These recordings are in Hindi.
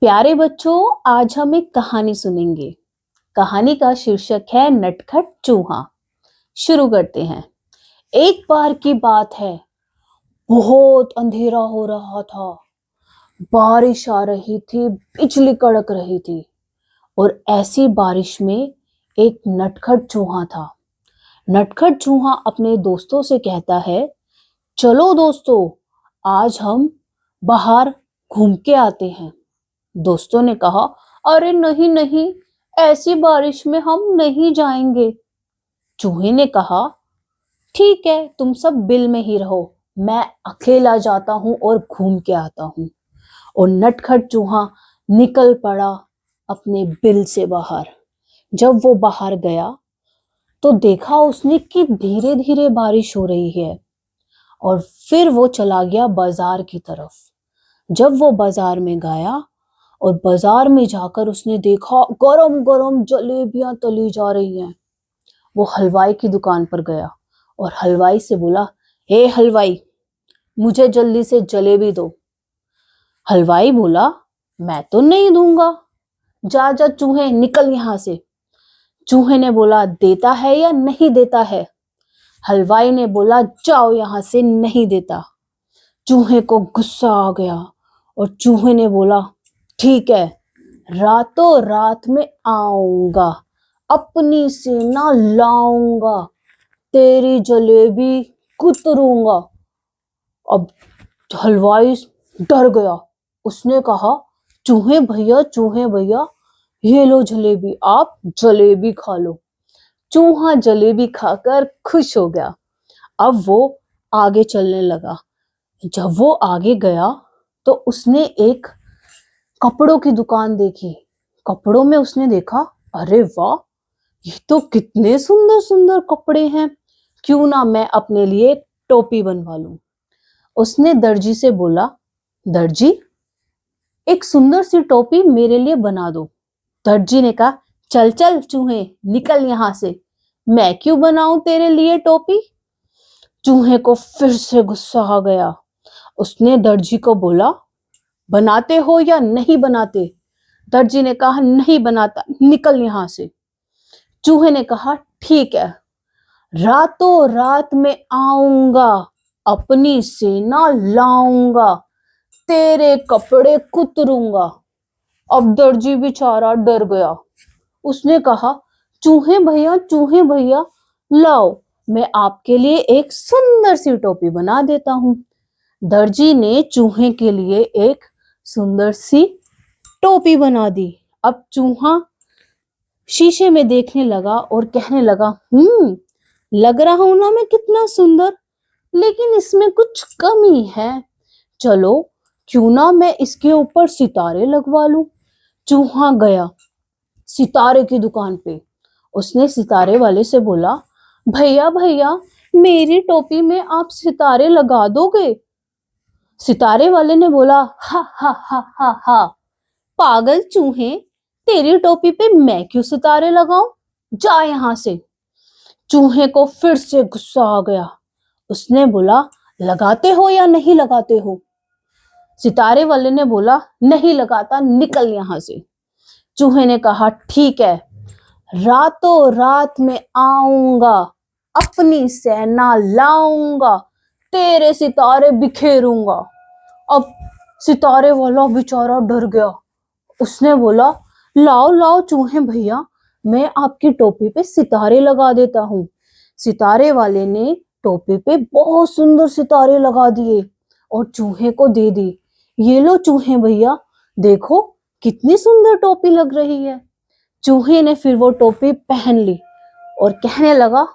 प्यारे बच्चों, आज हम एक कहानी सुनेंगे। कहानी का शीर्षक है नटखट चूहा। शुरू करते हैं। एक बार की बात है, बहुत अंधेरा हो रहा था। बारिश आ रही थी, बिजली कड़क रही थी और ऐसी बारिश में एक नटखट चूहा था। नटखट चूहा अपने दोस्तों से कहता है, चलो दोस्तों, आज हम बाहर घूम के आते हैं। दोस्तों ने कहा, अरे नहीं नहीं, ऐसी बारिश में हम नहीं जाएंगे। चूहे ने कहा, ठीक है, तुम सब बिल में ही रहो, मैं अकेला जाता हूँ और घूम के आता हूँ। और नटखट चूहा निकल पड़ा अपने बिल से बाहर। जब वो बाहर गया तो देखा उसने कि धीरे धीरे बारिश हो रही है और फिर वो चला गया बाजार की तरफ। जब वो बाजार में गया और बाजार में जाकर उसने देखा गरम गरम जलेबियां तली जा रही हैं। वो हलवाई की दुकान पर गया और हलवाई से बोला, हे हलवाई, मुझे जल्दी से जलेबी दो। हलवाई बोला, मैं तो नहीं दूंगा, जा जा चूहे, निकल यहां से। चूहे ने बोला, देता है या नहीं देता है? हलवाई ने बोला, जाओ यहां से, नहीं देता। चूहे को गुस्सा आ गया और चूहे ने बोला, ठीक है, रातों रात में आऊंगा, अपनी सेना लाऊंगा, तेरी जलेबी कुतरूंगा। अब हलवाई डर गया। उसने कहा, चूहे भैया, ये लो जलेबी, आप जलेबी खा लो। चूहा जलेबी खाकर खुश हो गया। अब वो आगे चलने लगा। जब वो आगे गया तो उसने एक कपड़ों की दुकान देखी। कपड़ों में उसने देखा, अरे वाह, ये तो कितने सुंदर सुंदर कपड़े हैं, क्यों ना मैं अपने लिए टोपी बनवा लूं। उसने दर्जी से बोला, दर्जी, एक सुंदर सी टोपी मेरे लिए बना दो। दर्जी ने कहा, चल चल चूहे, निकल यहां से, मैं क्यों बनाऊं तेरे लिए टोपी। चूहे को फिर से गुस्सा आ गया। उसने दर्जी को बोला, बनाते हो या नहीं बनाते? दर्जी ने कहा, नहीं बनाता, निकल यहां से। चूहे ने कहा, ठीक है, रातों रात में आऊंगा, अपनी सेना लाऊंगा, तेरे कपड़े कुतरूंगा। अब दर्जी बेचारा डर गया। उसने कहा, चूहे भैया, लाओ, मैं आपके लिए एक सुंदर सी टोपी बना देता हूं। दर्जी ने चूहे के लिए एक सुंदर सी टोपी बना दी। अब चूहा शीशे में देखने लगा और कहने लगा, लग रहा हूं ना मैं कितना सुंदर, लेकिन इसमें कुछ कमी है। चलो, क्यों ना मैं इसके ऊपर सितारे लगवा लूं। चूहा गया सितारे की दुकान पे। उसने सितारे वाले से बोला, भैया भैया, मेरी टोपी में आप सितारे लगा दोगे? सितारे वाले ने बोला, हा हा हा हा हा, पागल चूहे, तेरी टोपी पे मैं क्यों सितारे लगाऊं, जा यहां से। चूहे को फिर से गुस्सा आ गया। उसने बोला, लगाते हो या नहीं लगाते हो? सितारे वाले ने बोला, नहीं लगाता, निकल यहां से। चूहे ने कहा, ठीक है, रातों रात में आऊंगा, अपनी सेना लाऊंगा, तेरे सितारे बिखेरूंगा। अब सितारे वाला बेचारा डर गया। उसने बोला, लाओ लाओ चूहे भैया, मैं आपकी टोपी पे सितारे लगा देता हूँ। सितारे वाले ने टोपी पे बहुत सुंदर सितारे लगा दिए और चूहे को दे दी। ये लो चूहे भैया, देखो कितनी सुंदर टोपी लग रही है। चूहे ने फिर वो टोपी पहन ली और कहने लगा,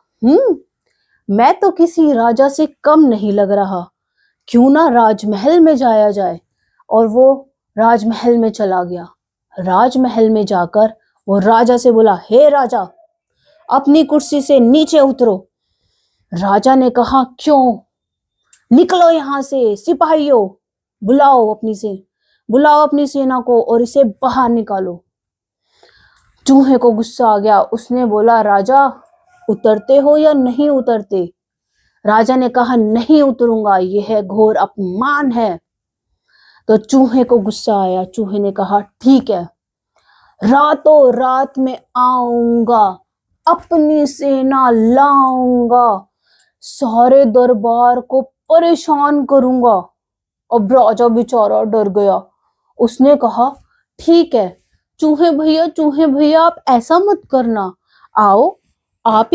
मैं तो किसी राजा से कम नहीं लग रहा, क्यों ना राजमहल में जाया जाए। और वो राजमहल में चला गया। राजमहल में जाकर वो राजा से बोला, हे राजा, अपनी कुर्सी से नीचे उतरो। राजा ने कहा, क्यों? निकलो यहां से, सिपाहियों, बुलाओ अपनी सेना को और इसे बाहर निकालो। चूहे को गुस्सा आ गया। उसने बोला, राजा, उतरते हो या नहीं उतरते? राजा ने कहा, नहीं उतरूंगा, यह घोर अपमान है। तो चूहे को गुस्सा आया। चूहे ने कहा, ठीक है, रातों रात में आऊंगा, अपनी सेना लाऊंगा, सारे दरबार को परेशान करूंगा। अब राजा बेचारा डर गया। उसने कहा, ठीक है चूहे भैया आप ऐसा मत करना, आओ आप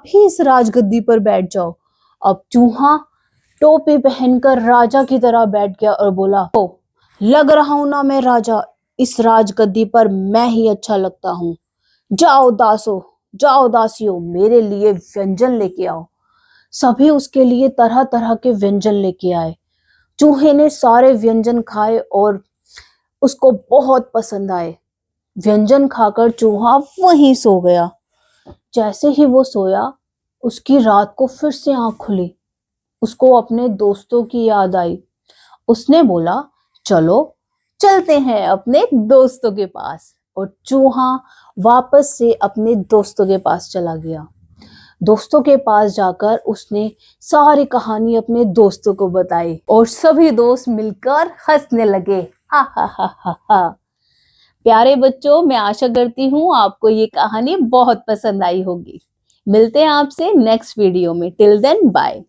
ही इस राजगद्दी पर बैठ जाओ। अब चूहा टोपी पहनकर राजा की तरह बैठ गया और बोला, ओ लग रहा हूं ना मैं राजा, इस राजगद्दी पर मैं ही अच्छा लगता हूँ। जाओ दासियों, मेरे लिए व्यंजन लेके आओ। सभी उसके लिए तरह तरह के व्यंजन लेके आए। चूहे ने सारे व्यंजन खाए और उसको बहुत पसंद आए। व्यंजन खाकर चूहा वहीं सो गया। जैसे ही वो सोया, उसकी रात को फिर से आंख खुली। उसको अपने दोस्तों की याद आई। उसने बोला, चलो चलते हैं अपने दोस्तों के पास। और चूहा वापस से अपने दोस्तों के पास चला गया। दोस्तों के पास जाकर उसने सारी कहानी अपने दोस्तों को बताई और सभी दोस्त मिलकर हंसने लगे। हा हा हा हा हा। प्यारे बच्चों, मैं आशा करती हूँ आपको ये कहानी बहुत पसंद आई होगी। मिलते हैं आपसे नेक्स्ट वीडियो में। Till then bye.